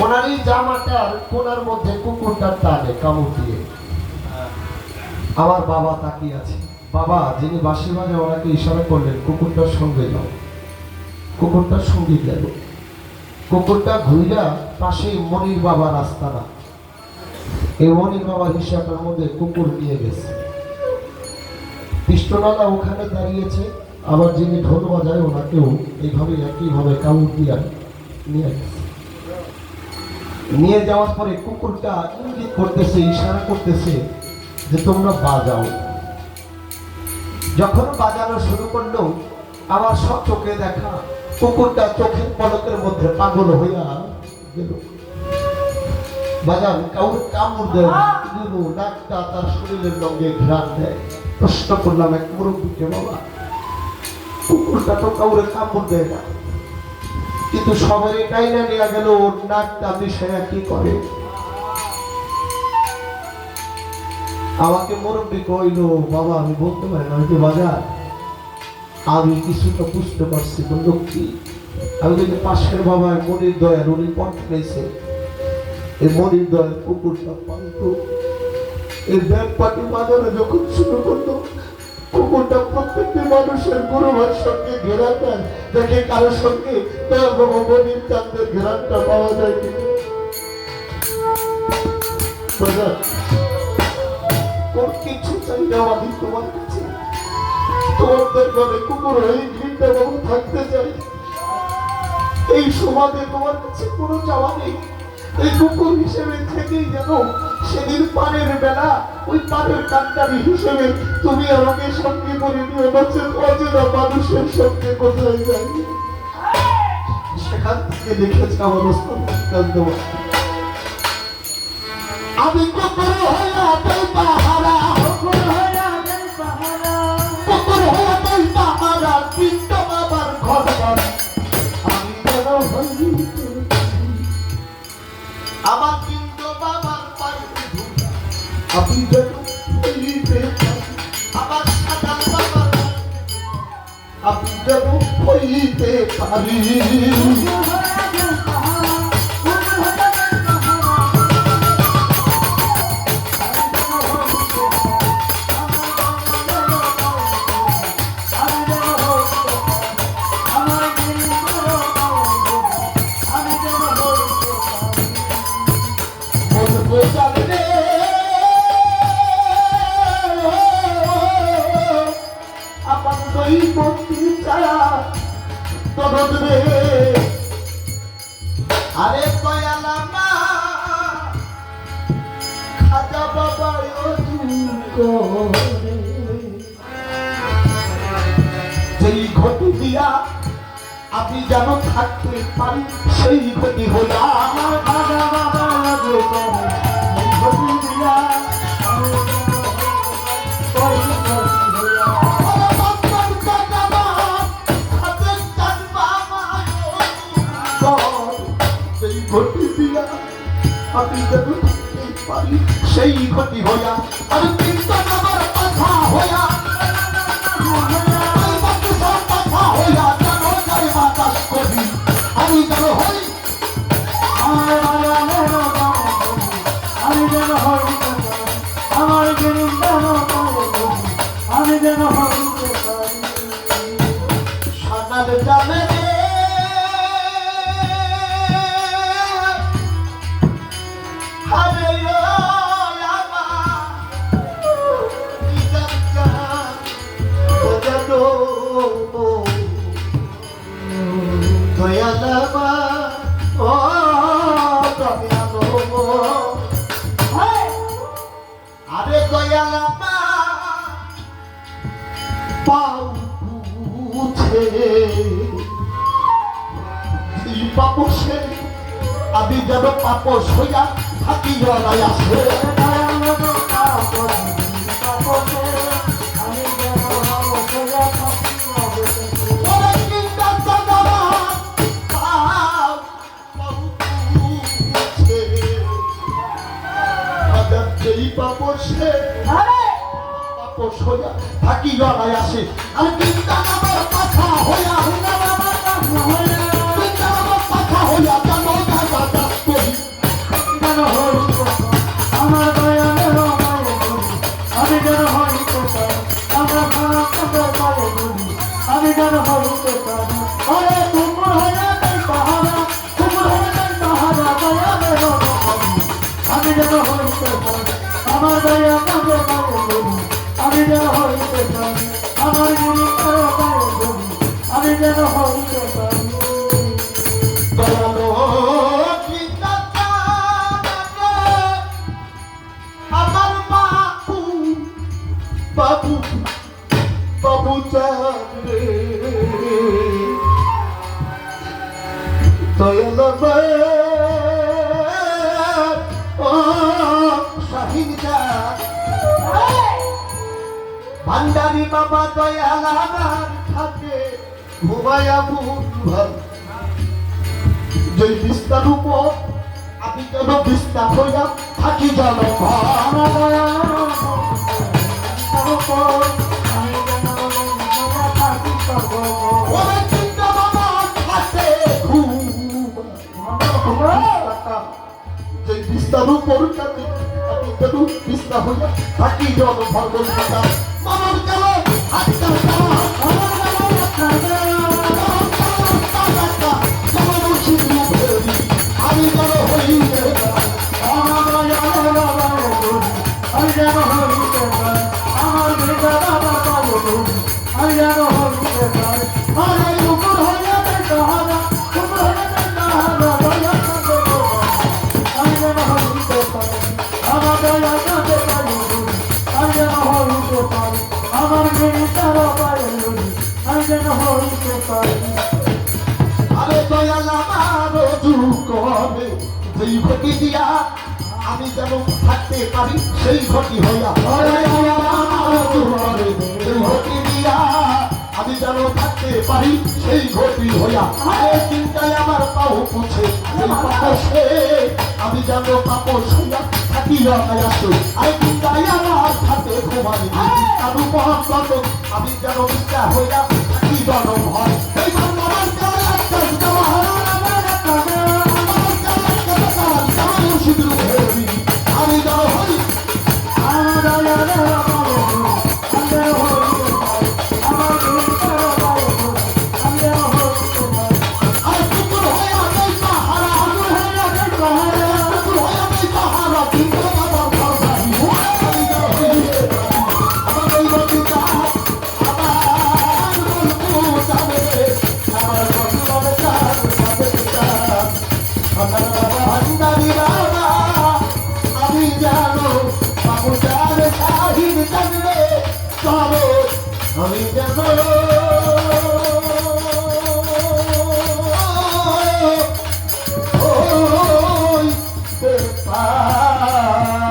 ওনারই জামাটার কোনার মধ্যে কুকুরটার টানে কামড় দিয়ে। আমার বাবা তাকিয়ে আছে। বাবা যিনি বাঁশি বাজে ওনাকে ইশারা করলেন কুকুরটার সঙ্গে যাও। কুকুরটার সঙ্গে গেল। কুকুরটা ঘুইরা পাশে মনির বাবার আস্তানা। এই মনির বাবার হিসাবের মধ্যে কুকুর নিয়ে গেছে। কৃষ্ণনালা ওখানে দাঁড়িয়েছে। আবার যিনি ঢোল বাজায় ওনাকেও এইভাবে একইভাবে কামড় দিয়া নিয়ে গেছে। নিয়ে যাওয়ার পরে কুকুরটা ইঙ্গিত করতেছে, ইশারা করতেছে যে তোমরা বাজাও। যখন বাজানো শুরু করলো আমার সব চোখে দেখা কুকুরটা চোখের পলকের মধ্যে পাগল হইয়া গেল। বাজান কাউর কামড় দেয় নাকটা তার শরীরের লঙ্গে ঘ্রাণ দেয়। প্রশ্ন করলাম এক মুরব্বীকে, বাবা কুকুরটা তো কাউরে কামড় দেয় না, কিন্তু সবারই টাইনা নেওয়া গেল ওর নাকটা বিষয় কি করে? আমাকে মুরব্বী কইল, বাবা আমি বলতে পারি না। আমি বাজার আমি কিছুটা বুঝতে পারছি। বলল কি? আমি যদি পাশের বাবা মনির দয়ার উনি পথ পেয়েছে, এই মনির দয়ার কুকুরটা পালত। এই ব্যাগ পাটি বাজারে যখন শুরু করলো কুকুরটা প্রত্যেকটি মানুষের গরুভার সঙ্গে ঘেরা দেয়। দেখে কারোর সঙ্গে দয়াল বাবা মনির চাঁদের ঘেরানটা পাওয়া যায় কিনা। তোর কিছু চাই না আমি তোমার কাছে। তোমাদের ঘরে কুকুর হয়ে ঘৃণা বাবু থাকতে চাই। এই সমাজে তোমার কাছে কোনো চাওয়া নেই। এই কুকুর হিসেবে থেকেই যেন সেদিন পানের বেলা ওই পানের কান্ডারি হিসেবে তুমি আমাকে সঙ্গে করে নিয়ে বলছেন অচেনা মানুষের সঙ্গে কোথায় যাই। সেখান থেকে লিখেছে আমার আমি কুকুর হইয়া দেই পাহারা, কুকুর হইয়া দেই পাহারা, কুকুর হইয়া দেই পাহারা, কিন্তু বাবার ঘর ঘর আমি যেন হই। আমার কিন্তু বাবার পায়ে আমি যেন হইতে পারি। আমার সাদার বাবার আমি যেন হইতে পারি। আরে কয়ালা মা খাজা বাবা যেই ঘটি দিয়া আমি যেন থাকতে পারি সেই ঘটি হইয়া আমার খাজা বাবা ঘটি দিয়া ঘটি দিয়া আমি যেন থাকতে পারি সেই ঘটি হইয়া। আমি কিন্তু আমার কথা হইয়া কথা হইয়া যেন যাই বাতাস করি আমি যেন হই। আমি যেন হই আমার আমি যেন হইতে পারি। সকাল জানে আরে দয়ালা মা পাউছে পাপসে আমি যেন পাপস হইয়া থাকি জড়াই আসে। থাকি জড়াই আসে আমি কিন্তু আমার কথা হইয়া কথা হইয়া জানো বাতাস করি আমার দয়া কাঁদে পায়ে ধরি আমি যেন হইতে পারি আমার গুরু পায়ে ধরি আমি যেন হইতে পারি দয়ালো আমার বাবু বাবু বাবু চাঁদে দয়ালো ও শাহিন ভান্ডারি বাবা দয়াল আমার থাকে ঘুমায়া বুধবার যে বিস্তার উপর আমি কেন বিস্তার হইয়া থাকি জানো আমার দয়া আমি যেন থাকি ওরে চিন্তা বাবা থাকে যে বিস্তার উপর আমি কেন বিস্তার হইয়া থাকি জানো ভগবান কথা মানব কেন আজকাল আমি যেন হইতে আমার যেন হইতে পারি আমার বেটা বাবা পাবো আমি যেন হইতে পারি আর এই উপর হইয়া তাহারা উপর হইয়া তাহারা দয়া কাঁদে আমি যেন হইতে পারি আমার দয়া কাঁদে পারি আমি যেন হইতে পারি আমার বেটার পায়ে আমি যেন হইতে পারি আরে দয়াল আমার যুগ হবে যেই ঘটি দিয়া আমি যেন থাকতে পারি সেই ঘটি হইয়া আরে দয়াল আমার যুগ হবে যেই ঘটি দিয়া আমি যেন থাকতে পারি সেই ঘটি হইয়া আরে চিন্তায় আমার পাও পুছে সেই পাপসে আমি যেন পাপস হইয়া থাকি আসো আরে চিন্তায় আমার হাতে ঘুমানি তার উপর আমি যেন মিথ্যা হইয়া থাকি জনম হয় এই আমার কেমন লাগছে আমি যেন হই আমার দয়া আমার বেটার পায়ে আমি যেন হইতে পারি আর কুকুর হয়ে আমি পাহারা কুকুর হয়ে আমি পাহারা কিন্তু আমার ঘর বাড়ি আমি যেন হইতে পারি আমার এই বটিটা আমার গল্প যাবে আমার গল্প ভান্ডারি বাবা আমি জানো বাবু চার শাহিদ জানবে তবে আমি জানো ওই ব্যাপার